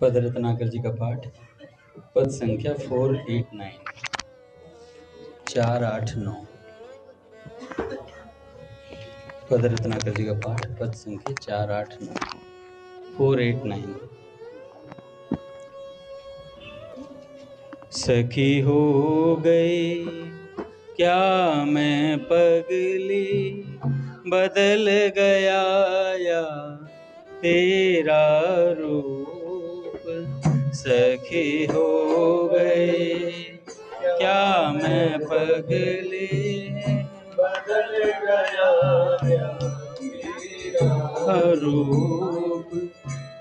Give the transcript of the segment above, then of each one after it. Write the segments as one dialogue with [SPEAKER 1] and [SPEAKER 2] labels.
[SPEAKER 1] पद रत्नाकर जी का पाठ, पद संख्या 489, 489। पद रत्नाकर जी का पाठ, पद संख्या 489, 489। सखी हो गई क्या मैं पगली, बदल गया या तेरा रूप। सखी हो गई क्या मैं पगली, बदल गया या तेरा रूप।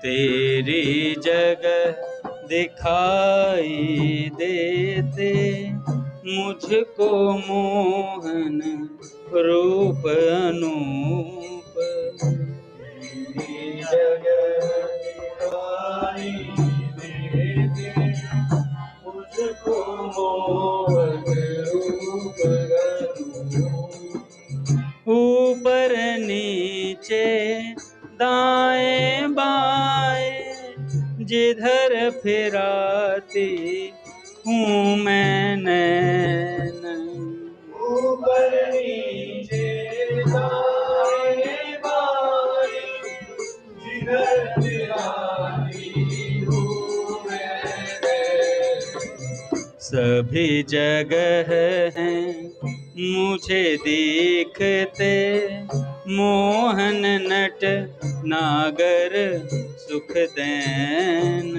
[SPEAKER 1] तेरी जगह दिखाई देते मुझको मोहन रूप अनूप। तेरी जगह दिखाई देते मुझको मोहन रूप अनूप। ऊपर नीचे दाएं बाएं जिधर फिराती हूँ मैं नैन। ऊपर नीचे दाएं बाएं जिधर फिराती हूँ मैं नैन। सभी जगह हैं मुझे दिखते मोहन नट नागर सुखदैन।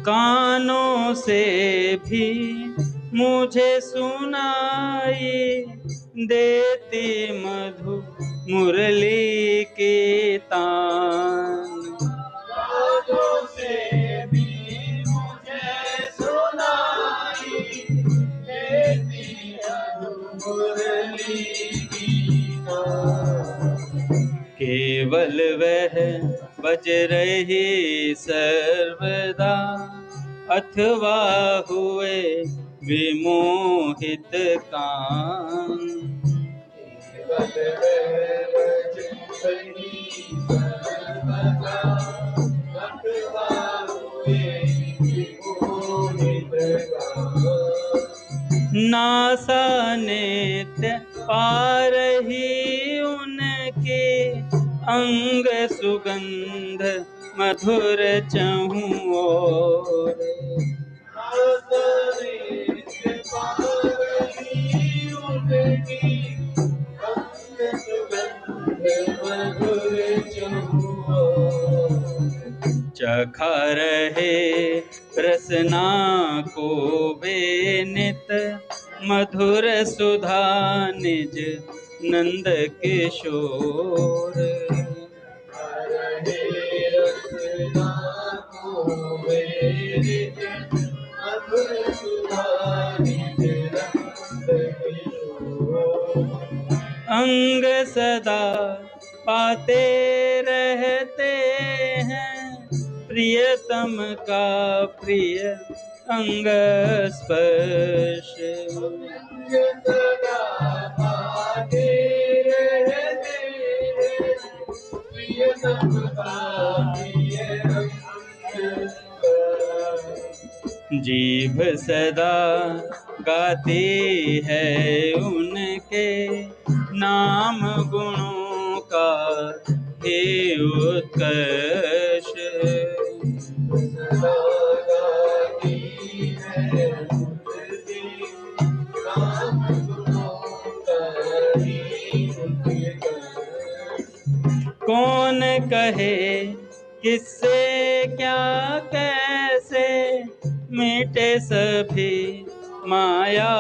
[SPEAKER 1] कानों से भी मुझे सुनाई देती मधु मुरली की तान। कानों से भी मुझे सुनाई देती मधु मुरली की तान। केवल वह बज रही सर्वदा अथवा हुए विमोहित कान। केवल वह बज रही सर्वदा अथवा हुए विमोहित कान। नासा नित्य पा रही उनके अंग सुगंध मधुर चहु ओर। नासा नित्य पा रही उनकी अंग सुगंध मधुर चहु ओर। चखा रहे रसना को वे नित मधुर सुधा निज नंद किशोर। रसना को वे नित मधुर सुधा निज नंद किशोर। अंग सदा पाते रहते हैं प्रियतम का प्रिय अंग स्पर्श। सदा पाते रहते हैं प्रियतम का प्रिय अंग स्पर्श। जीभ सदा गाती है उनके नाम गुणों का हे उत्कर्ष। कौन कहे किससे क्या कैसे मिटे सभी माया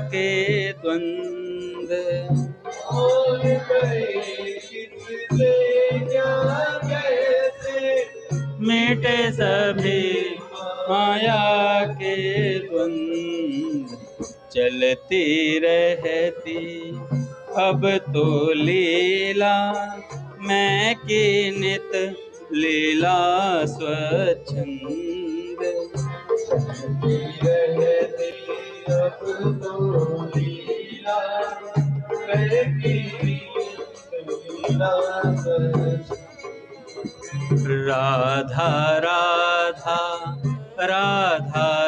[SPEAKER 1] के द्वंद। कौन कहे किससे क्या कैसे मिटे सभी माया के द्वंद। चलती रहती अब तो लीला मैं की नित लीला स्वच्छंद। चलती रहती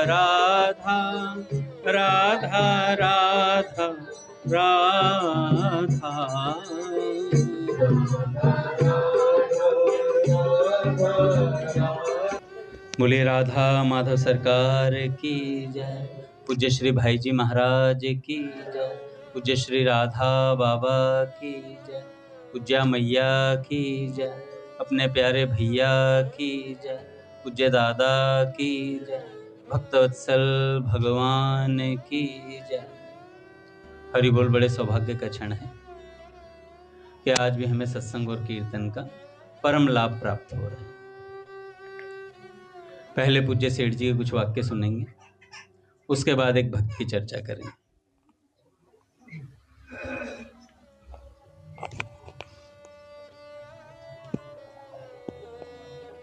[SPEAKER 1] राधा राधा राधा राधा। बोले राधा माधव सरकार की जय। पूज्य श्री भाई जी महाराज की जय। पूज्य श्री राधा बाबा की जय। पूज्या मैया की जय। अपने प्यारे भैया की जय। पूज्य दादा की जय। भक्तवत्सल भगवान की जय। हरि बोल। बड़े सौभाग्य का क्षण है कि आज भी हमें सत्संग और कीर्तन का परम लाभ प्राप्त हो रहा है। पहले पूज्य सेठ जी के कुछ वाक्य सुनेंगे, उसके बाद एक भक्त की चर्चा करेंगे।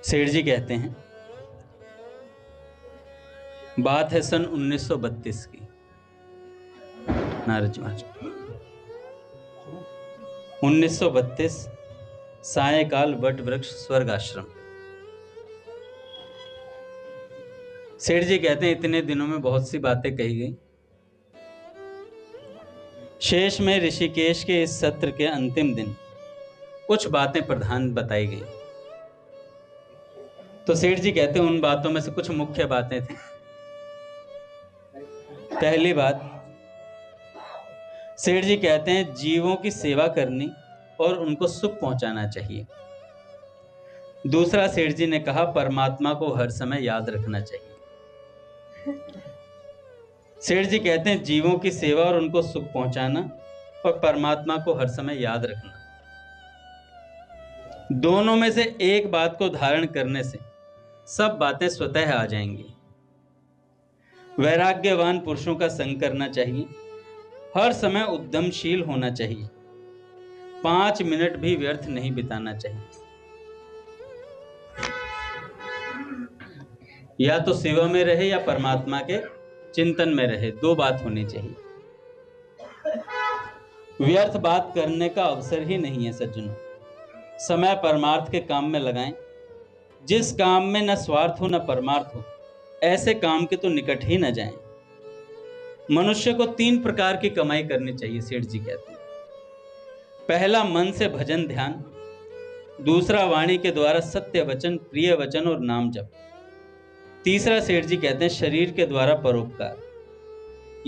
[SPEAKER 1] सेठ जी कहते हैं, बात है सन 1932 की। नारद महाराज 1932 सायकाल वट वृक्ष स्वर्ग आश्रम। सेठ जी कहते हैं, इतने दिनों में बहुत सी बातें कही गई। शेष में ऋषिकेश के इस सत्र के अंतिम दिन कुछ बातें प्रधान बताई गई। तो सेठ जी कहते हैं, उन बातों में से कुछ मुख्य बातें थी। पहली बात, सेठ जी कहते हैं, जीवों की सेवा करनी और उनको सुख पहुंचाना चाहिए। दूसरा, सेठ जी ने कहा, परमात्मा को हर समय याद रखना चाहिए। सेठ जी कहते हैं, जीवों की सेवा और उनको सुख पहुंचाना और परमात्मा को हर समय याद रखना, दोनों में से एक बात को धारण करने से सब बातें स्वतः आ जाएंगी। वैराग्यवान पुरुषों का संग करना चाहिए। हर समय उद्यमशील होना चाहिए। 5 मिनट भी व्यर्थ नहीं बिताना चाहिए। या तो सेवा में रहे या परमात्मा के चिंतन में रहे, दो बात होनी चाहिए। व्यर्थ बात करने का अवसर ही नहीं है सज्जनों। समय परमार्थ के काम में लगाएं। जिस काम में न स्वार्थ हो न परमार्थ हो, ऐसे काम के तो निकट ही न जाएं। मनुष्य को 3 प्रकार की कमाई करनी चाहिए, सेठ जी कहते हैं। पहला, मन से भजन ध्यान। दूसरा, वाणी के द्वारा सत्य वचन, प्रिय वचन और नाम जप। तीसरा, सेठ जी कहते हैं, शरीर के द्वारा परोपकार।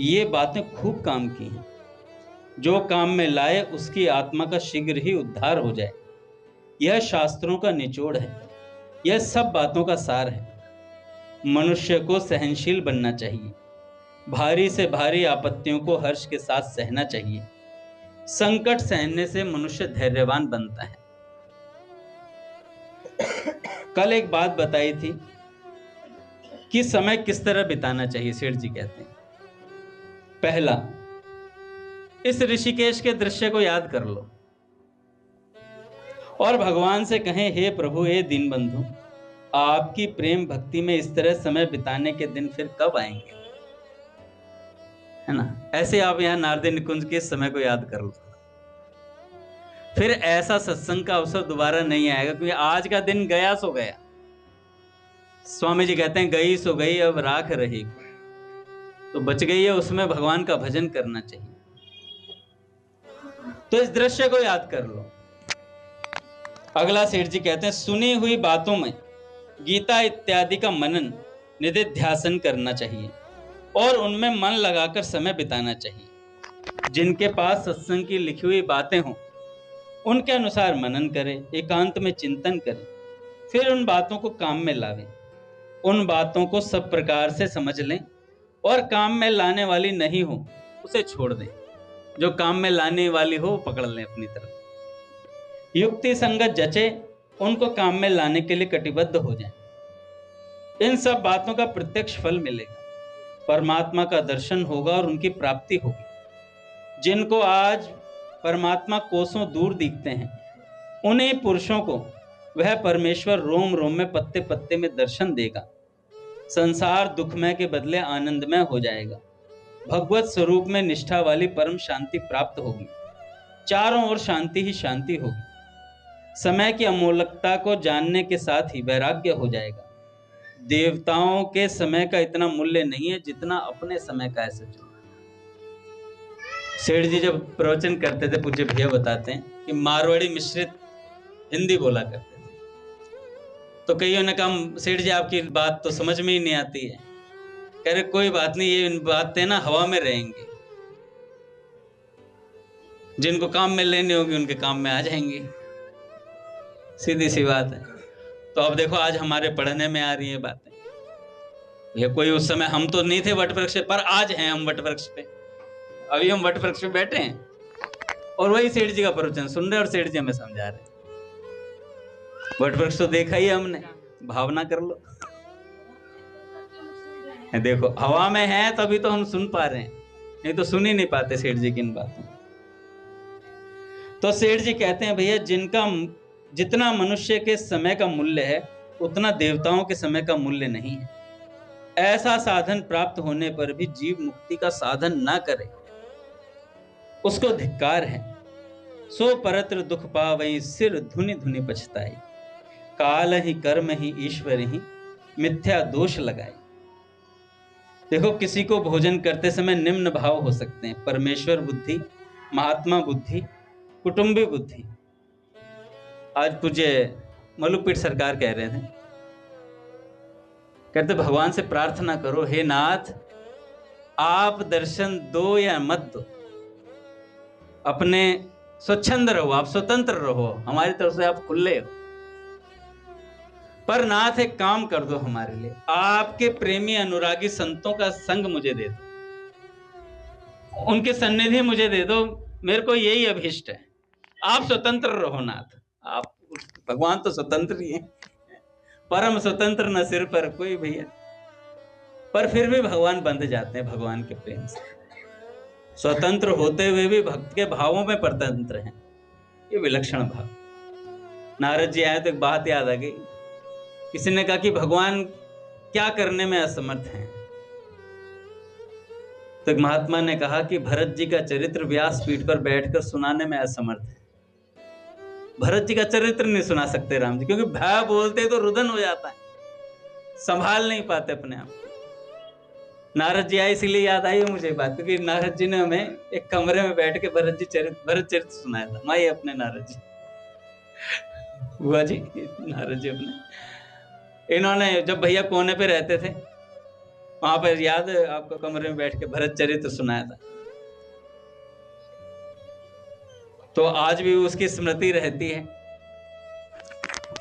[SPEAKER 1] ये बातें खूब काम की हैं। जो काम में लाए उसकी आत्मा का शीघ्र ही उद्धार हो जाए। यह शास्त्रों का निचोड़ है। यह सब बातों का सार है। मनुष्य को सहनशील बनना चाहिए। भारी से भारी आपत्तियों को हर्ष के साथ सहना चाहिए। संकट सहने से मनुष्य धैर्यवान बनता है। कल एक बात बताई थी कि समय किस तरह बिताना चाहिए। सेठ जी कहते हैं, पहला, इस ऋषिकेश के दृश्य को याद कर लो और भगवान से कहें, हे प्रभु, हे दीनबंधु, आपकी प्रेम भक्ति में इस तरह समय बिताने के दिन फिर कब आएंगे, है ना। ऐसे आप यहां नारदी निकुंज के समय को याद कर लो। फिर ऐसा सत्संग का अवसर दोबारा नहीं आएगा, क्योंकि आज का दिन गया सो गया। स्वामी जी कहते हैं, गई सो गई, अब राख रही। तो बच गई है, उसमें भगवान का भजन करना चाहिए। तो इस दृश्य को याद कर लो। अगला, सेठ जी कहते हैं, सुनी हुई बातों में गीता इत्यादि का मनन निधिध्यासन करना चाहिए और उनमें मन लगाकर समय बिताना चाहिए। जिनके पास सत्संग की लिखी हुई बातें हों, उनके अनुसार मनन करें, एकांत में चिंतन करें, फिर उन बातों को काम में लावें। उन बातों को सब प्रकार से समझ लें और काम में लाने वाली नहीं हो उसे छोड़ दें। जो काम में लाने वाली हो पकड़ लें अपनी तरफ। युक्ति संगत जचे, उनको काम में लाने के लिए कटिबद्ध हो जाएं। इन सब बातों का प्रत्यक्ष फल मिलेगा। परमात्मा का दर्शन होगा और उनकी प्राप्ति होगी। जिनको आज परमात्मा कोसों दूर दिखते हैं, उन्हीं पुरुषों को वह परमेश्वर रोम रोम में, पत्ते पत्ते में दर्शन देगा। संसार दुखमय के बदले आनंदमय हो जाएगा। भगवत स्वरूप में निष्ठा वाली परम शांति प्राप्त होगी। चारों ओर शांति ही शांति होगी। समय की अमूल्यता को जानने के साथ ही वैराग्य हो जाएगा। देवताओं के समय का इतना मूल्य नहीं है जितना अपने समय का है सज्जन। सेठ जी जब प्रवचन करते थे, पूज्य भैया बताते हैं कि मारवाड़ी मिश्रित हिंदी बोला करते थे। तो कईयों ने कहा सेठ जी आपकी बात तो समझ में ही नहीं आती है। कह रहे कोई बात नहीं, ये बातें ना हवा में रहेंगी, जिनको काम में लेनी होगी उनके काम में आ जाएंगी, सीधी सी बात है। तो अब देखो आज हमारे पढ़ने में आ रही है बातें। ये कोई उस समय हम तो नहीं थे वट वृक्ष पर, आज हैं हम वट वृक्ष पे। अभी हम वट वृक्ष पे बैठे हैं और वही सेठ जी का प्रवचन सुन रहे और सेठ जी हमें समझा रहे। वट वृक्ष तो देखा ही हमने, भावना कर लो। देखो हवा में है तभी तो हम सुन पा रहे हैं, नहीं तो सुन ही नहीं पाते सेठ जी की इन बातों। तो सेठ जी कहते हैं भैया जितना मनुष्य के समय का मूल्य है उतना देवताओं के समय का मूल्य नहीं है। ऐसा साधन प्राप्त होने पर भी जीव मुक्ति का साधन ना करे उसको धिक्कार है। सो परत्र दुख पावई सिर धुनि धुनि पछताई, काल ही कर्म ही ईश्वर ही मिथ्या दोष लगाई। देखो किसी को भोजन करते समय निम्न भाव हो सकते हैं, परमेश्वर बुद्धि, महात्मा बुद्धि, कुटुंबी बुद्धि। आज पूज्य मलुकपीठ सरकार कह रहे थे, कहते भगवान से प्रार्थना करो, हे नाथ आप दर्शन दो या मत दो, अपने स्वच्छंद रहो, आप स्वतंत्र रहो, हमारी तरफ से आप खुले हो, पर नाथ एक काम कर दो हमारे लिए, आपके प्रेमी अनुरागी संतों का संग मुझे दे दो, उनके सन्निधि मुझे दे दो, मेरे को यही अभिष्ट है। आप स्वतंत्र रहो नाथ। आप भगवान तो स्वतंत्र ही है, परम स्वतंत्र न सिर पर कोई भैया, पर फिर भी भगवान बंध जाते हैं भगवान के प्रेम से। स्वतंत्र होते हुए भी भक्त के भावों में परतंत्र हैं, ये विलक्षण भाव। नारद जी आए तो एक बात याद आ गई, किसी ने कहा कि भगवान क्या करने में असमर्थ हैं, तो एक महात्मा ने कहा कि भरत जी का चरित्र व्यास पीठ पर बैठकर सुनाने में असमर्थ है। भरत जी का चरित्र नहीं सुना सकते राम जी, क्योंकि भय बोलते तो रुदन हो जाता है, संभाल नहीं पाते अपने आप। नारद जी आए इसलिए याद आई मुझे बात, क्योंकि नारद जी ने हमें एक कमरे में बैठ के भरत चरित्र सुनाया था। माई अपने नारद जी, बुआ जी नारद जी अपने, इन्होंने जब भैया कोने पे रहते थे वहां पर, याद है आपको, कमरे में बैठ के भरत चरित्र सुनाया था। तो आज भी उसकी स्मृति रहती है।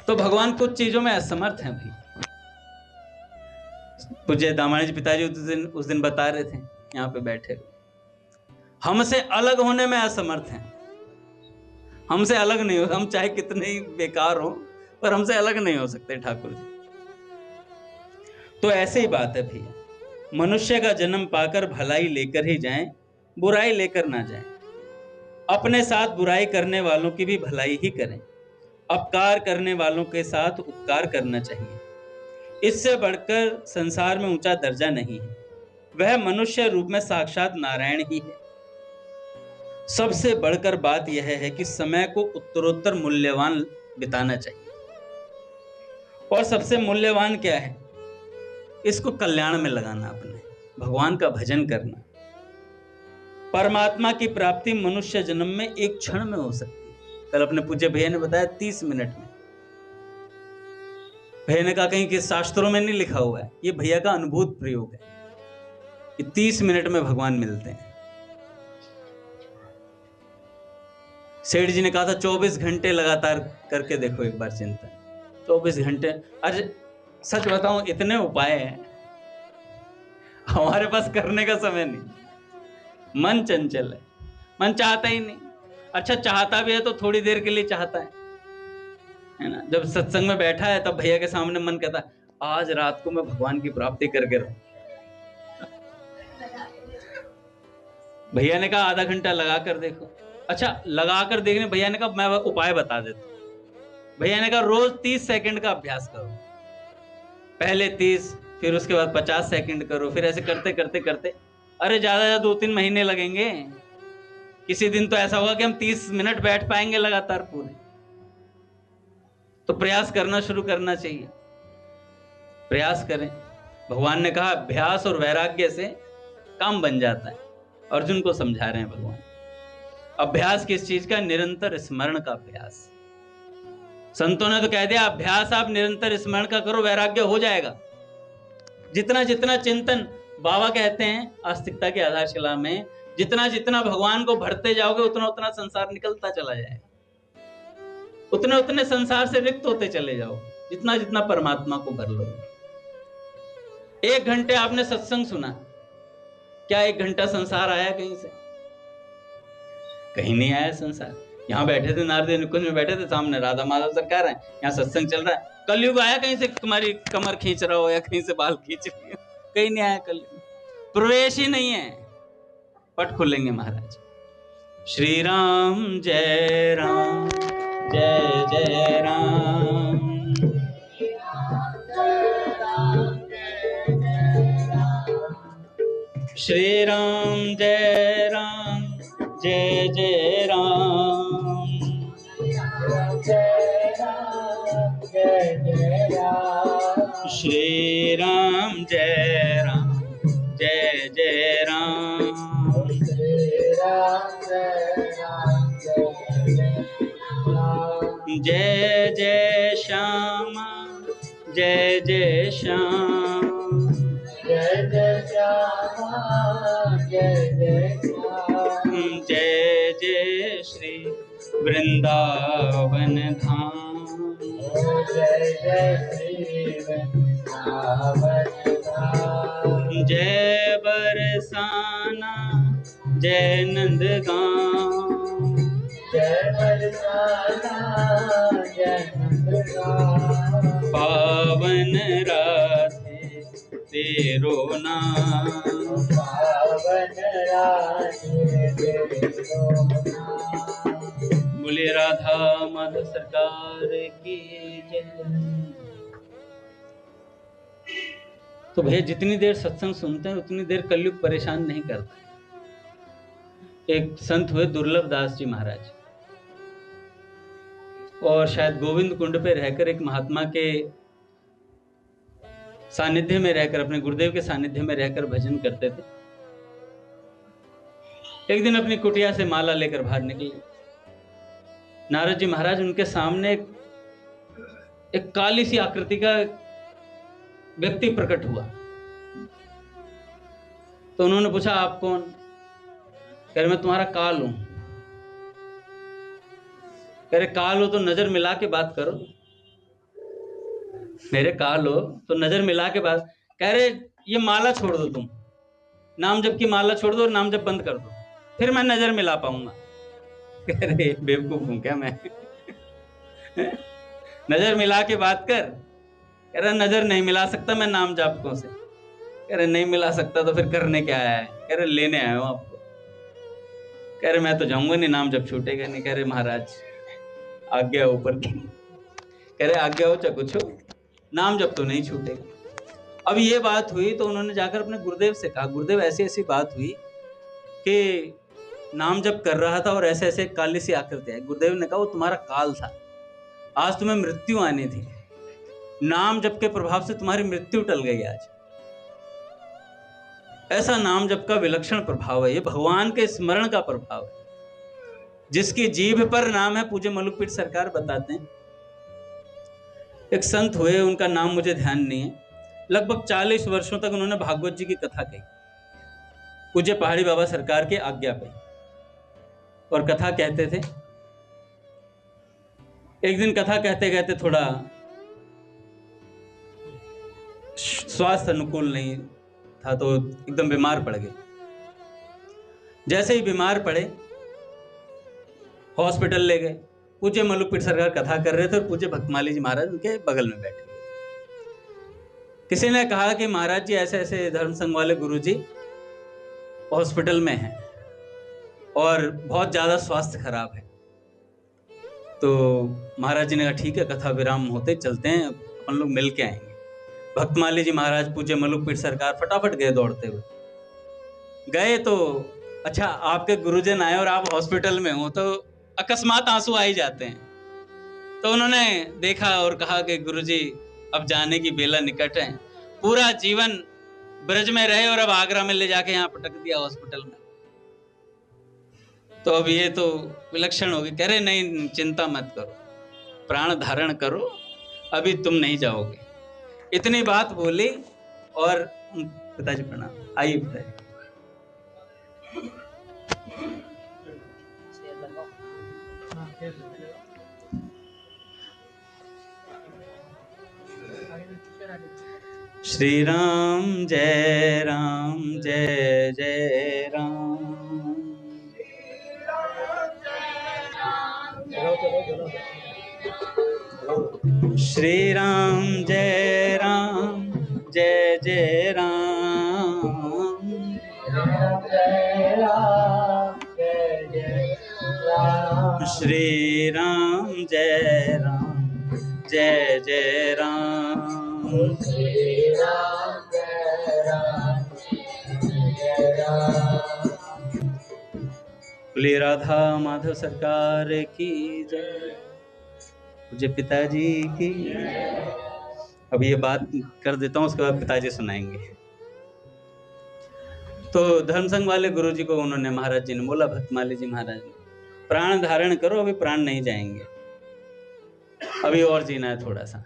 [SPEAKER 1] तो भगवान कुछ चीजों में असमर्थ हैं भाई। पूज्य दामानी जी पिताजी उस दिन बता रहे थे यहाँ पे बैठे, हमसे अलग होने में असमर्थ हैं। हमसे अलग नहीं हो, हम चाहे कितने ही बेकार हो पर हमसे अलग नहीं हो सकते ठाकुर जी। तो ऐसे ही बात है भैया, मनुष्य का जन्म पाकर भलाई लेकर ही जाएं, बुराई लेकर ना जाएं। अपने साथ बुराई करने वालों की भी भलाई ही करें, अपकार करने वालों के साथ उपकार करना चाहिए। इससे बढ़कर संसार में ऊंचा दर्जा नहीं है, वह मनुष्य रूप में साक्षात नारायण ही है। सबसे बढ़कर बात यह है कि समय को उत्तरोत्तर मूल्यवान बिताना चाहिए। और सबसे मूल्यवान क्या है? इसको कल्याण में लगाना, अपने भगवान का भजन करना। परमात्मा की प्राप्ति मनुष्य जन्म में एक क्षण में हो सकती है। कल अपने पूज्य भैया ने बताया 30 मिनट में। भैया ने कहा कहीं के शास्त्रों में नहीं लिखा हुआ है, ये भैया का अनुभूत प्रयोग है कि 30 मिनट में भगवान मिलते हैं। सेठ जी ने कहा था 24 घंटे लगातार करके देखो एक बार चिंतन। 24 घंटे, अरे सच बताऊं इतने उपाय हैं हमारे पास, करने का समय नहीं। मन चंचल है, मन चाहता ही नहीं। अच्छा चाहता भी है तो थोड़ी देर के लिए चाहता है ना। जब सत्संग में बैठा है तब भैया के सामने मन कहता है आज रात को मैं भगवान की प्राप्ति करके रहूं। भैया ने कहा आधा घंटा लगा कर देखो। अच्छा लगा कर देखने, भैया ने कहा मैं उपाय बता देता हूं। भैया ने कहा रोज 30 सेकंड का अभ्यास करो, पहले 30, फिर उसके बाद 50 सेकंड करो, फिर ऐसे करते करते करते, अरे ज्यादा 2-3 महीने लगेंगे। किसी दिन तो ऐसा होगा कि हम 30 मिनट बैठ पाएंगे लगातार पूरे। तो प्रयास करना शुरू करना चाहिए। प्रयास करें। भगवान ने कहा अभ्यास और वैराग्य से काम बन जाता है। अर्जुन को समझा रहे हैं भगवान। अभ्यास किस चीज का? निरंतर स्मरण का अभ्यास। संतों ने तो कह दिया अभ्यास आप निरंतर स्मरण का करो, वैराग्य हो जाएगा। जितना जितना चिंतन, बाबा कहते हैं आस्तिकता की आधारशिला में, जितना जितना भगवान को भरते जाओगे उतना उतना संसार निकलता चला जाएगा, उतने उतने संसार से रिक्त होते चले जाओ, जितना जितना परमात्मा को भर लोगे। 1 घंटे आपने सत्संग सुना, क्या 1 घंटा संसार आया कहीं से? कहीं नहीं आया संसार। यहाँ बैठे थे नारद निकुंज में बैठे थे, सामने राधा माधव सरकार है, यहाँ सत्संग चल रहा है। कलयुग आया कहीं से तुम्हारी कमर खींच रहा हो या कहीं से बाल खींच रही हो? कहीं नहीं आया कलयुग, प्रवेश ही नहीं है। पट खुलेंगे महाराज। श्री राम जय राम जय जय राम, श्री राम जय राम जय जय राम, श्री राम जय राम जय जय राम, जय जय श्यामा जय जय श्याम, जय जय श्यामा जय जय श्याम, जय जय श्री वृंदावन धाम, जय जय श्री वृंदावन धाम, जय बरसाना जय नंदगांव, जय बरसाना जय नंदगांव, पावन राधे तेरो नाम, पावन राधे तेरो नाम। बोले राधा माधव सरकार की जय। तो भैया जितनी देर सत्संग सुनते हैं उतनी देर कलयुग परेशान नहीं करता। एक संत हुए दुर्लभ दास जी महाराज, और शायद गोविंद कुंड पे रहकर एक महात्मा के सानिध्य में रहकर, अपने गुरुदेव के सानिध्य में रहकर भजन करते थे। एक दिन अपनी कुटिया से माला लेकर बाहर निकले। नारद जी महाराज उनके सामने एक काली सी आकृति का व्यक्ति प्रकट हुआ। तो उन्होंने पूछा आप कौन? कह रहे मैं तुम्हारा काल हूं। कह रहे काल हो तो नजर मिला के बात करो। मेरे काल हो तो नजर मिला के बात। कह रहे ये माला छोड़ दो, तुम नाम जप की माला छोड़ दो और नाम जप बंद कर दो, फिर मैं नजर मिला पाऊंगा। कह रहे बेवकूफ हूं क्या मैं? नजर मिला के बात कर। कह रहा नजर नहीं मिला सकता मैं नाम जापकों से। कह रहे नहीं मिला सकता तो फिर करने क्या आया है? कह रहे लेने आया हूं आपको। कह रहे मैं तो जाऊंगा नहीं, नाम जब छूटेगा नहीं। कह रहे महाराज आज्ञा ऊपर की। कह रहे आज्ञा हो चाहे कुछ हो, नाम जब तो नहीं छूटेगा। अब ये बात हुई तो उन्होंने जाकर अपने गुरुदेव से कहा, गुरुदेव ऐसी ऐसी बात हुई कि नाम जब कर रहा था और ऐसे ऐसे काली सी आकृति है। गुरुदेव ने कहा वो तुम्हारा काल था, आज तुम्हें मृत्यु आनी थी, नाम जप के प्रभाव से तुम्हारी मृत्यु टल गई आज। ऐसा नाम जप का विलक्षण प्रभाव है, ये भगवान के स्मरण का प्रभाव है। जिसकी जीभ पर नाम है, पूज्य मलुकपीठ सरकार बताते हैं, एक संत हुए, उनका नाम मुझे ध्यान नहीं है, लगभग 40 वर्षों तक उन्होंने भागवत जी की कथा कही पूज्य पहाड़ी बाबा सरकार के आज्ञा पे। और कथा कहते थे। एक दिन कथा कहते कहते थोड़ा स्वास्थ्य अनुकूल नहीं था तो एकदम बीमार पड़ गए। जैसे ही बीमार पड़े हॉस्पिटल ले गए। पूज्य मलुकपीठ सरकार कथा कर रहे थे और पूज्य भक्तमाली जी महाराज उनके बगल में बैठे हुए। किसी ने कहा कि महाराज जी ऐसे ऐसे धर्म संघ वाले गुरु जी हॉस्पिटल में हैं और बहुत ज्यादा स्वास्थ्य खराब है। तो महाराज जी ने कहा ठीक है, कथा विराम होते चलते हैं, अपन लोग मिल के आएंगे। भक्तमाली जी महाराज पूज्य मलुकपीठ सरकार फटाफट गए दौड़ते हुए। गए तो अच्छा आपके गुरुजन आए और आप हॉस्पिटल में हो तो अकस्मात आंसू आ ही जाते हैं। तो उन्होंने देखा और कहा कि गुरुजी अब जाने की बेला निकट है। पूरा जीवन ब्रज में रहे और अब आगरा में ले जाके यहाँ पटक दिया हॉस्पिटल में। तो अब ये तो विलक्षण होगी। कह रहे नहीं, चिंता मत करो, प्राण धारण करो, अभी तुम नहीं जाओगे। इतनी बात बोली और पिताजी प्रणाम। आइए पिताजी। श्री राम जय राम, जय जय राम। श्री राम जय राम, जय जय राम। श्री राम जय राम, जय जय राम। श्री राम जय राम, जय राम। बोलिए राधा माधव सरकार की जय, मुझे पिताजी की। अब ये बात कर देता हूँ, उसके बाद पिताजी सुनाएंगे। तो धर्म संघ वाले गुरुजी को उन्होंने, महाराज जी ने बोला, भक्तमाली जी महाराज ने, प्राण धारण करो, अभी प्राण नहीं जाएंगे, अभी और जीना है थोड़ा सा।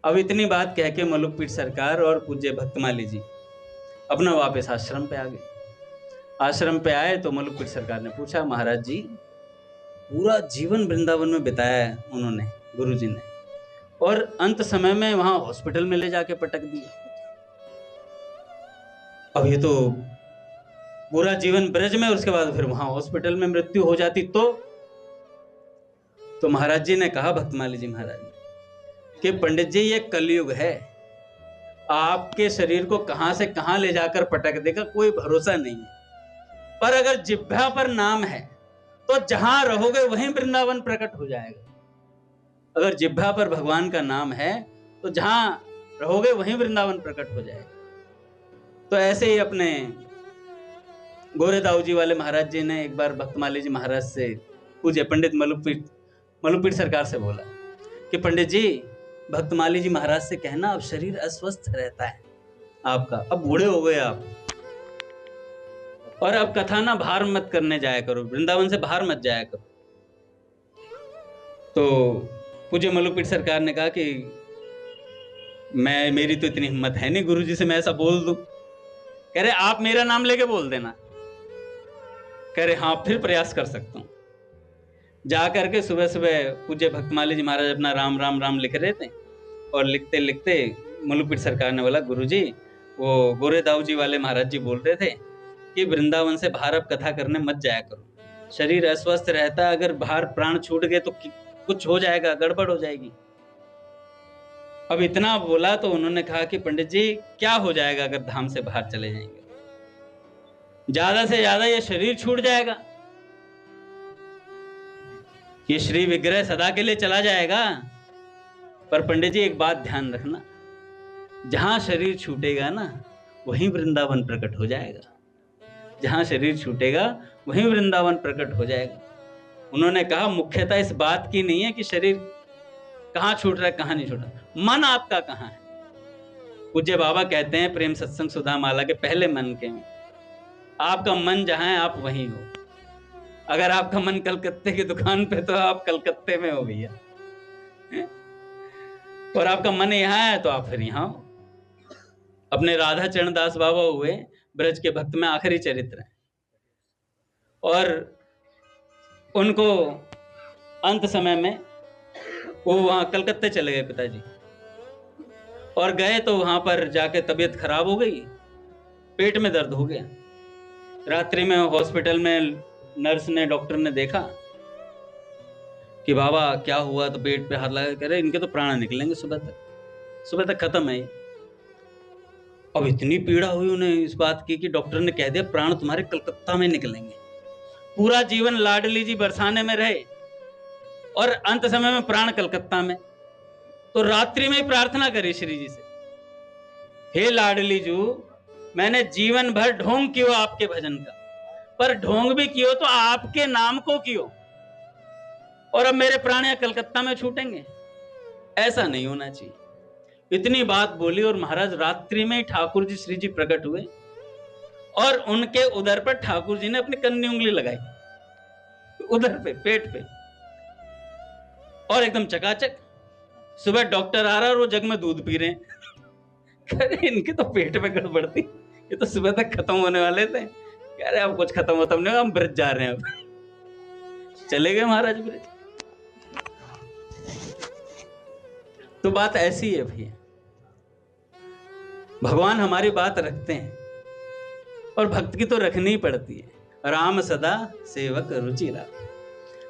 [SPEAKER 1] अब इतनी बात कह के मलुकपीठ सरकार और पूज्य भक्तमाली जी अपना वापस आश्रम पे आ गए। आश्रम पे आए तो मलुकपीठ सरकार ने पूछा, महाराज जी पूरा जीवन वृंदावन में बिताया है उन्होंने, गुरुजी ने, और अंत समय में वहां हॉस्पिटल में ले जाके पटक दिया। अब ये तो पूरा जीवन ब्रज में, उसके बाद फिर वहां हॉस्पिटल में मृत्यु हो जाती तो महाराज जी ने कहा, भक्तमाली जी महाराज ने, कि पंडित जी ये कलयुग है, आपके शरीर को कहां से कहां ले जाकर पटक देगा कोई भरोसा नहीं है। पर अगर जिह्वा पर नाम है तो जहां रहोगे वहीं वृंदावन प्रकट हो जाएगा। अगर जिह्वा पर भगवान का नाम है तो जहां रहोगे वहीं वृंदावन प्रकट हो जाएगा। तो ऐसे ही अपने गोरेदाऊ जी वाले महाराज जी ने एक बार भक्तमाली जी महाराज से, पूज्य पंडित मलुकपीठ सरकार से बोला कि पंडित जी भक्तमाली जी महाराज से कहना, अब शरीर अस्वस्थ रहता है आपका, अब बूढ़े हो गए आप, और अब कथा ना बाहर मत करने जाया करो, वृंदावन से बाहर मत जाया करो। तो पूज्य मलुकपीठ सरकार ने कहा कि मेरी तो इतनी हिम्मत है नहीं गुरुजी से मैं ऐसा बोल दूं। कह रहे आप मेरा नाम लेके बोल देना। कह रहे हाँ, फिर प्रयास कर सकता हूं। जा करके सुबह सुबह पूज्य भक्तमाली जी महाराज अपना राम राम राम लिख रहे थे, और लिखते लिखते मलुकपीठ सरकार ने बोला, गुरुजी वो गोरेदाऊ जी वाले महाराज जी बोल रहे थे कि वृंदावन से बाहर अब कथा करने मत जाया करो, शरीर अस्वस्थ रहता है, अगर बाहर प्राण छूट गए तो कुछ हो जाएगा, गड़बड़ हो जाएगी। अब इतना बोला तो उन्होंने कहा कि पंडित जी क्या हो जाएगा अगर धाम से बाहर चले जाएंगे, ज्यादा से ज्यादा ये शरीर छूट जाएगा, ये श्री विग्रह सदा के लिए चला जाएगा। पर पंडित जी एक बात ध्यान रखना, जहां शरीर छूटेगा ना वहीं वृंदावन प्रकट हो जाएगा, जहां शरीर छूटेगा वहीं वृंदावन प्रकट हो जाएगा। उन्होंने कहा मुख्यतः इस बात की नहीं है कि शरीर कहां छूट रहा है कहां नहीं छूट रहा, मन आपका कहां है। पूज्य बाबा कहते हैं प्रेम सत्संग सुधा माला के पहले मन के में, आपका मन जहां है आप वहीं हो। अगर आपका मन कलकत्ते की दुकान पे तो आप कलकत्ते में हो भैया, और आपका मन यहाँ है तो आप फिर यहाँ हो। अपने राधा चरण दास बाबा हुए ब्रज के भक्त में आखिरी चरित्र है, और उनको अंत समय में वो वहां कलकत्ते चले गए पिताजी, और गए तो वहां पर जाके तबीयत खराब हो गई, पेट में दर्द हो गया। रात्रि में हॉस्पिटल में नर्स ने, डॉक्टर ने देखा कि बाबा क्या हुआ, तो पेट पे हाथ लगा, कह रहे इनके तो प्राण निकलेंगे सुबह तक खत्म है। अब इतनी पीड़ा हुई उन्हें इस बात की कि डॉक्टर ने कह दिया प्राण तुम्हारे कलकत्ता में निकलेंगे। पूरा जीवन लाडली जी बरसाने में रहे और अंत समय में प्राण कलकत्ता में। तो रात्रि में ही प्रार्थना करी श्री जी से, हे लाडली जू, मैंने जीवन भर ढोंग कियो आपके भजन का, पर ढोंग भी कियो तो आपके नाम को कियो, और अब मेरे प्राण यहाँ कलकत्ता में छूटेंगे, ऐसा नहीं होना चाहिए। इतनी बात बोली और महाराज रात्रि में ही ठाकुर जी श्री जी प्रकट हुए और उनके उदर पर ठाकुर जी ने अपनी कन्नी उंगली लगाई, उधर पे पेट पे, और एकदम चकाचक। सुबह डॉक्टर आ रहा है और वो जग में दूध पी रहे हैं। अरे इनके तो पेट में गड़बड़ थी, ये तो सुबह तक खत्म होने वाले थे। कह रहे अब कुछ खत्म होता नहीं, हम ब्रज जा रहे हैं। अब चले गए महाराज ब्रज। तो बात ऐसी है भैया, भगवान हमारी बात रखते हैं और भक्त की तो रखनी ही पड़ती है। राम सदा सेवक रुचि राम।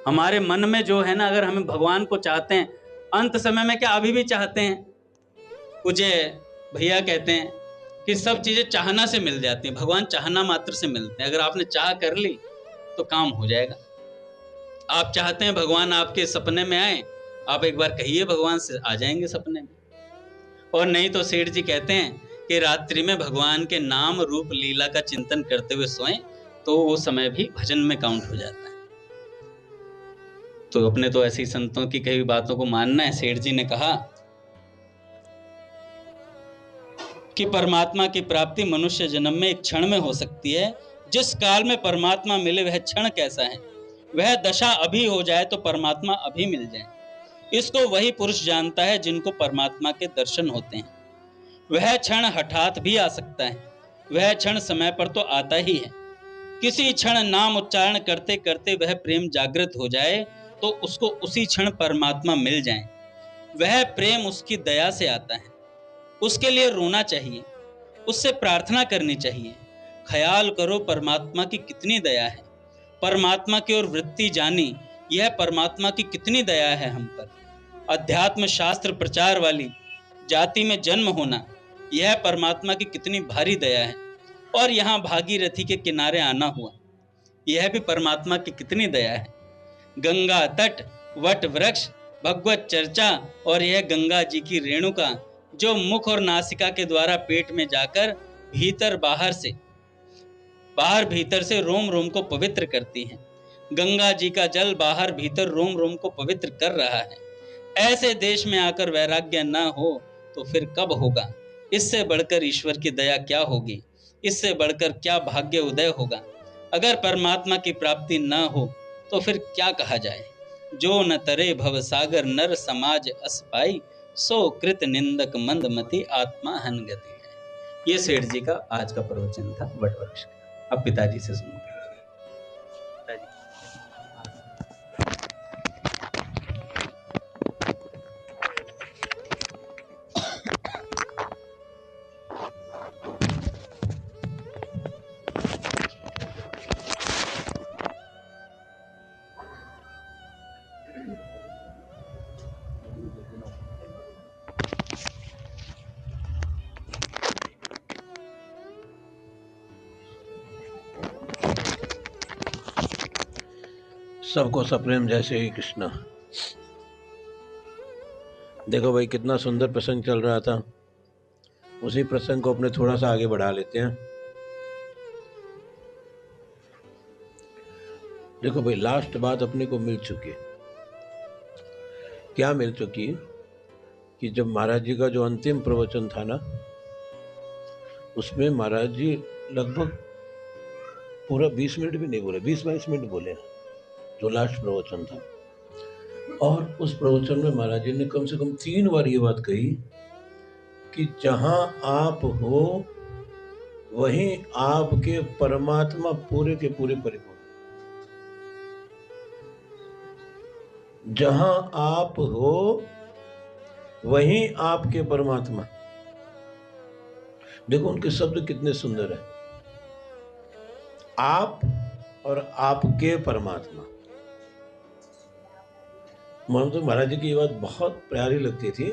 [SPEAKER 1] हमारे मन में जो है ना, अगर हमें भगवान को चाहते हैं, अंत समय में क्या अभी भी चाहते हैं। मुझे भैया कहते हैं कि सब चीजें चाहना से मिल जाती हैं, भगवान चाहना मात्र से मिलते हैं। अगर आपने चाह कर ली तो काम हो जाएगा। आप चाहते हैं भगवान आपके सपने में आए, आप एक बार कहिए भगवान से, आ जाएंगे सपने में। और नहीं तो सेठ जी कहते हैं कि रात्रि में भगवान के नाम रूप लीला का चिंतन करते हुए सोएं तो वो समय भी भजन में काउंट हो जाता है। तो अपने तो ऐसी संतों की कई बातों को मानना है। सेठ जी ने कहा कि परमात्मा की प्राप्ति मनुष्य जन्म में एक क्षण में हो सकती है। जिस काल में परमात्मा मिले वह क्षण कैसा है, वह दशा अभी हो जाए तो परमात्मा अभी मिल जाए। इसको वही पुरुष जानता है जिनको परमात्मा के दर्शन होते हैं। वह क्षण हठात भी आ सकता है, वह क्षण समय पर तो आता ही है। किसी क्षण नाम उच्चारण करते करते वह प्रेम जागृत हो जाए तो उसको उसी क्षण परमात्मा मिल जाए। वह प्रेम उसकी दया से आता है। उसके लिए रोना चाहिए, उससे प्रार्थना करनी चाहिए। ख्याल करो परमात्मा की कितनी दया है, परमात्मा की ओर वृत्ति जानी, यह परमात्मा की कितनी दया है हम पर। अध्यात्म शास्त्र प्रचार वाली जाति में जन्म होना, यह परमात्मा की कितनी भारी दया है। और यहाँ भागीरथी के किनारे आना हुआ, यह भी परमात्मा की कितनी दया है। गंगा तट, वट वृक्ष, भगवत चर्चा और यह गंगा जी की रेणुका जो मुख और नासिका के द्वारा पेट में जाकर बाहर भीतर से रोम रोम को पवित्र करती हैं। गंगा जी का जल बाहर भीतर रोम रोम को पवित्र कर रहा है। ऐसे देश में आकर वैराग्य न हो तो फिर कब होगा। इससे बढ़कर ईश्वर की दया क्या होगी, इससे बढ़कर क्या भाग्य उदय होगा। अगर परमात्मा की प्राप्ति न हो तो फिर क्या कहा जाए। जो न तरे भव सागर नर समाज अस पाई, सो कृत निंदक मंदमति आत्मा हन गति है। ये सेठ जी का आज का प्रवचन था वट वृक्ष का। अब पिताजी से सुनते हैं।
[SPEAKER 2] सबको सप्रेम जय श्री कृष्ण। देखो भाई कितना सुंदर प्रसंग चल रहा था, उसी प्रसंग को अपने थोड़ा सा आगे बढ़ा लेते हैं। देखो भाई लास्ट बात अपने को मिल चुकी है। क्या मिल चुकी है कि जब महाराज जी का जो अंतिम प्रवचन था ना, उसमें महाराज जी लगभग पूरा 20 मिनट भी नहीं बोले, 20-22 मिनट बोले जो लास्ट प्रवचन था। और उस प्रवचन में महाराज जी ने कम से कम 3 बार ये बात कही कि जहां आप हो वहीं आपके परमात्मा पूरे के पूरे परिपूर्ण। जहां आप हो वहीं आपके परमात्मा। देखो उनके शब्द कितने सुंदर है, आप और आपके परमात्मा। तो महाराज जी की ये बात बहुत प्यारी लगती थी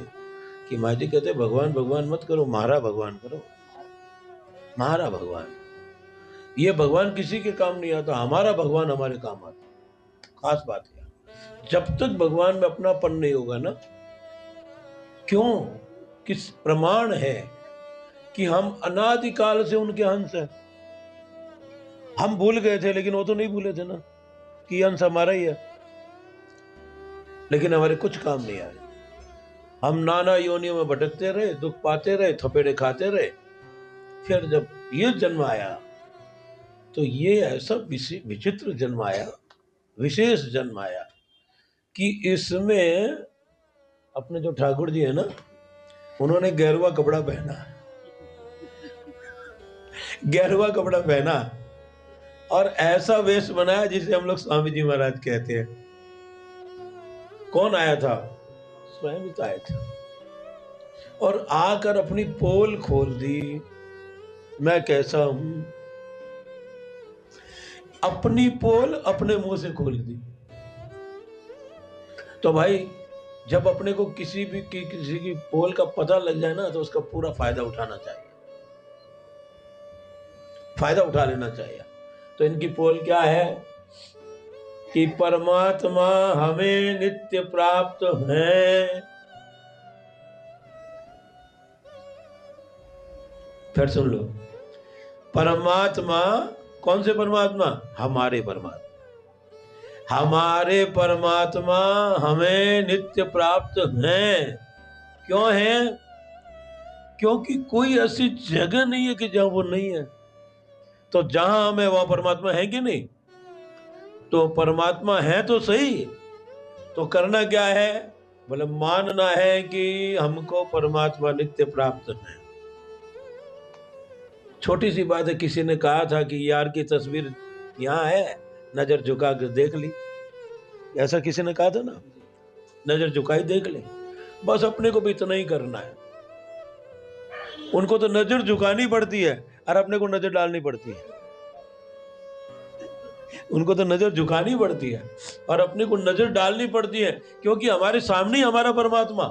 [SPEAKER 2] कि महाराज जी कहते भगवान भगवान मत करो, महारा भगवान करो। महारा भगवान, ये भगवान किसी के काम नहीं आता, हमारा भगवान हमारे काम आता। खास बात है, जब तक भगवान में अपनापन नहीं होगा ना, क्यों, किस प्रमाण है कि हम अनादिकाल से उनके अंश हैं। हम भूल गए थे लेकिन वो तो नहीं भूले थे ना कि अंश हमारा ही है, लेकिन हमारे कुछ काम नहीं आए। हम नाना योनियों में भटकते रहे, दुख पाते रहे, थपेड़े खाते रहे। फिर जब ये जन्म आया तो ये ऐसा विचित्र जन्म आया, विशेष जन्म आया कि इसमें अपने जो ठाकुर जी है ना, उन्होंने गेरुआ कपड़ा पहना, गेरुआ कपड़ा पहना और ऐसा वेश बनाया जिसे हम लोग स्वामी जी महाराज कहते हैं। कौन आया था? स्वयं ही तो आए थे। और आकर अपनी पोल खोल दी, मैं कैसा हूं। अपनी पोल अपने मुंह से खोल दी। तो भाई जब अपने को किसी की पोल का पता लग जाए ना, तो उसका पूरा फायदा उठाना चाहिए, फायदा उठा लेना चाहिए। तो इनकी पोल क्या है कि परमात्मा हमें नित्य प्राप्त है। फिर सुन लो, परमात्मा, कौन से परमात्मा? हमारे परमात्मा। हमारे परमात्मा हमें नित्य प्राप्त हैं। क्यों है? क्योंकि कोई ऐसी जगह नहीं है कि जहां वो नहीं है। तो जहां हमें वहां परमात्मा है कि नहीं? तो परमात्मा है तो सही, तो करना क्या है? बोले मानना है कि हमको परमात्मा नित्य प्राप्त है। छोटी सी बात है, किसी ने कहा था कि यार की तस्वीर यहाँ है, नजर झुका कर देख ली। ऐसा किसी ने कहा था ना, नजर झुकाई देख ले। बस अपने को भी इतना ही करना है। उनको तो नजर झुकानी पड़ती है और अपने को नजर डालनी पड़ती है। उनको तो नजर झुकानी पड़ती है और अपने को नजर डालनी पड़ती है, क्योंकि हमारे सामने ही हमारा परमात्मा,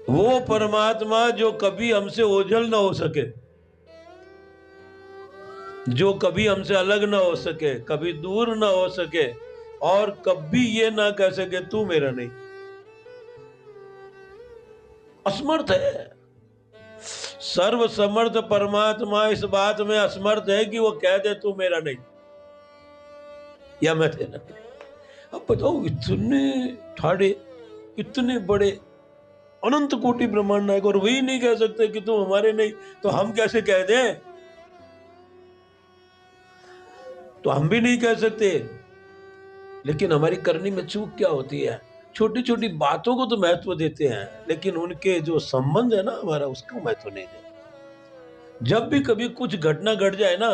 [SPEAKER 2] वो परमात्मा जो कभी हमसे ओझल ना हो सके, जो कभी हमसे अलग ना हो सके, कभी दूर ना हो सके और कभी ये ना कह सके तू मेरा नहीं। असमर्थ है। सर्वसमर्थ परमात्मा इस बात में असमर्थ है कि वो कह दे तू मेरा नहीं या मैं तेरा नहीं। अब बताओ, इतने ठाड़े, इतने बड़े अनंत कोटि ब्रह्मांड नायक, और वही नहीं कह सकते कि तुम हमारे नहीं, तो हम कैसे कह दें? तो हम भी नहीं कह सकते। लेकिन हमारी करनी में चूक क्या होती है? छोटी छोटी बातों को तो महत्व देते हैं, लेकिन उनके जो संबंध है ना हमारा, उसको महत्व नहीं देते। जब भी कभी कुछ घटना घट जाए ना,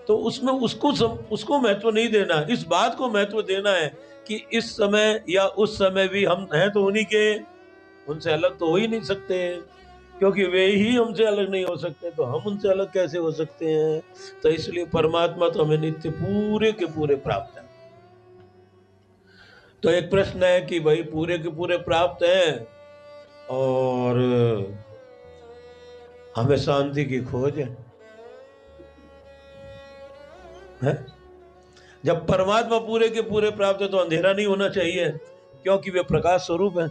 [SPEAKER 2] तो उसमें उसको महत्व नहीं देना, इस बात को महत्व देना है कि इस समय या उस समय भी हम हैं तो उन्हीं के, उनसे अलग तो हो ही नहीं सकते, क्योंकि वे ही हमसे अलग नहीं हो सकते, तो हम उनसे अलग कैसे हो सकते हैं? तो इसलिए परमात्मा तो हमें नित्य पूरे के पूरे प्राप्त है। तो एक प्रश्न है कि भाई पूरे के पूरे प्राप्त हैं और हमें शांति की खोज है? जब परमात्मा पूरे के पूरे प्राप्त है तो अंधेरा नहीं होना चाहिए, क्योंकि वे प्रकाश स्वरूप है।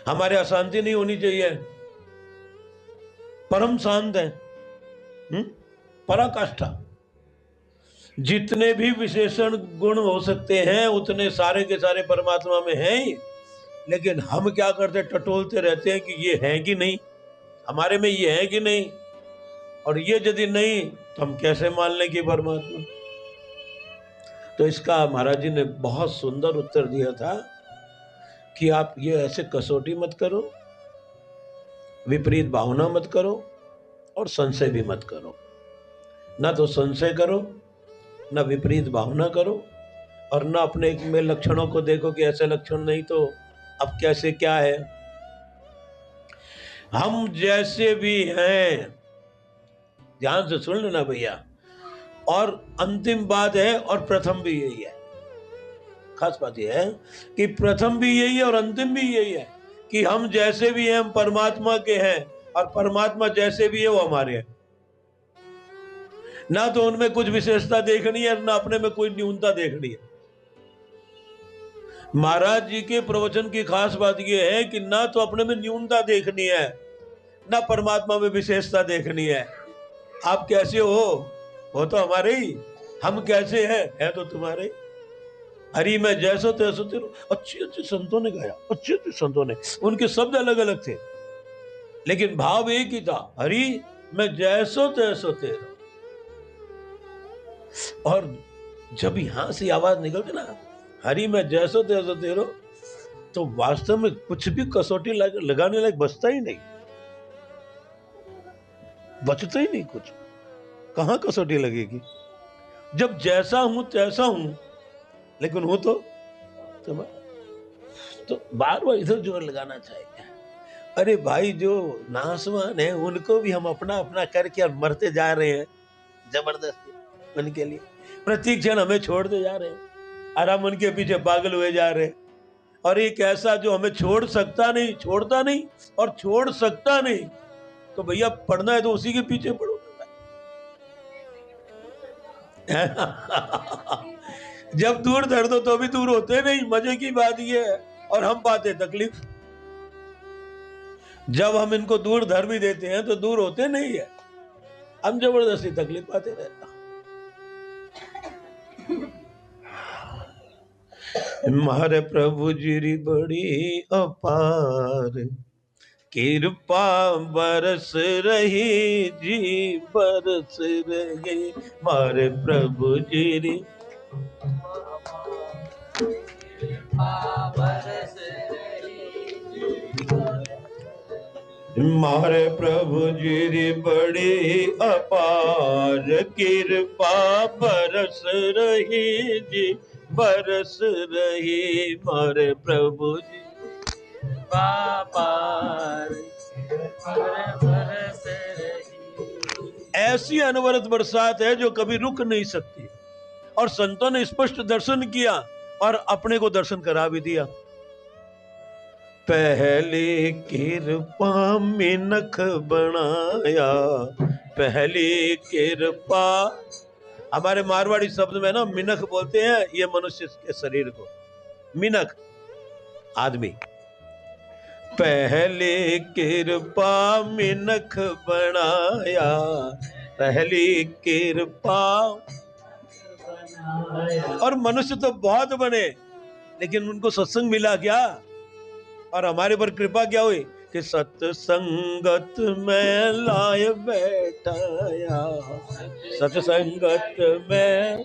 [SPEAKER 2] हमारे अशांति नहीं होनी चाहिए, परम शांत है, पराकाष्ठा। जितने भी विशेषण गुण हो सकते हैं उतने सारे के सारे परमात्मा में हैं ही, लेकिन हम क्या करते, टटोलते रहते हैं कि ये है कि नहीं, हमारे में ये है कि नहीं, और ये यदि नहीं तो हम कैसे मान लें कि परमात्मा। तो इसका महाराज जी ने बहुत सुंदर उत्तर दिया था कि आप ये ऐसे कसौटी मत करो, विपरीत भावना मत करो और संशय भी मत करो। ना तो संशय करो, ना विपरीत भावना करो, और ना अपने में लक्षणों को देखो कि ऐसे लक्षण नहीं तो अब कैसे क्या है। हम जैसे भी हैं, ध्यान से सुन लेना भैया, और अंतिम बात है और प्रथम भी यही है। खास बात यह है कि प्रथम भी यही है और अंतिम भी यही है कि हम जैसे भी हैं हम परमात्मा के हैं, और परमात्मा जैसे भी है वो हमारे हैं। ना तो उनमें कुछ विशेषता देखनी है, ना अपने में कोई न्यूनता देखनी है। महाराज जी के प्रवचन की खास बात यह है कि ना तो अपने में न्यूनता देखनी है, ना परमात्मा में विशेषता देखनी है। आप कैसे हो तो हमारे ही, हम कैसे हैं है तो तुम्हारे। हरि मैं जैसो तैसो तेरो। अच्छे अच्छे संतों ने गाया, अच्छे अच्छे संतों ने, उनके शब्द अलग अलग थे लेकिन भाव एक ही था, हरि मैं जैसो तैसो तेरो। और जब यहां से आवाज निकलती ना, हरि मैं जैसो तैसो तेरो, तो वास्तव में कुछ भी कसौटी लगाने लायक बचता ही नहीं, बचता ही नहीं कुछ। कहां कसौटी लगेगी जब जैसा हूं तैसा हूं, लेकिन हूं तो बार बार इधर जोर लगाना चाहिए। अरे भाई जो नासवान है उनको भी हम अपना अपना करके और मरते जा रहे हैं जबरदस्ती उनके लिए, प्रत्येक क्षण हमें छोड़ते जा रहे हैं और हम उनके पीछे पागल हुए जा रहे हैं। और एक ऐसा जो हमें छोड़ सकता नहीं, छोड़ता नहीं और छोड़ सकता नहीं, तो भैया पढ़ना है तो उसी के पीछे पढ़ो। जब दूर दर्द हो तो भी दूर होते नहीं, मजे की बात ये है। और हम पाते तकलीफ, जब हम इनको दूर धर भी देते हैं तो दूर होते नहीं है, हम जबरदस्ती तकलीफ पाते रहते। हमारे प्रभु जी बड़ी अपार कृपा बरस रही जी, बरस रही हमारे प्रभु जी। हमारे प्रभु जी बड़ी अपार कृपा बरस रही जी, बरस रही हमारे प्रभु जी पापार बरस रही। ऐसी अनवरत बरसात है जो कभी रुक नहीं सकती। और संतों ने स्पष्ट दर्शन किया और अपने को दर्शन करा भी दिया। पहली कृपा मिनख बनाया, पहली कृपा, हमारे मारवाड़ी शब्द में ना मिनख बोलते हैं ये मनुष्य के शरीर को, मिनख आदमी। पहली कृपा मिनख बनाया, पहली कृपा। और मनुष्य तो बहुत बने लेकिन उनको सत्संग मिला क्या? और हमारे पर कृपा क्या हुई कि सत्संगत में लाए बैठाया, सत्संगत में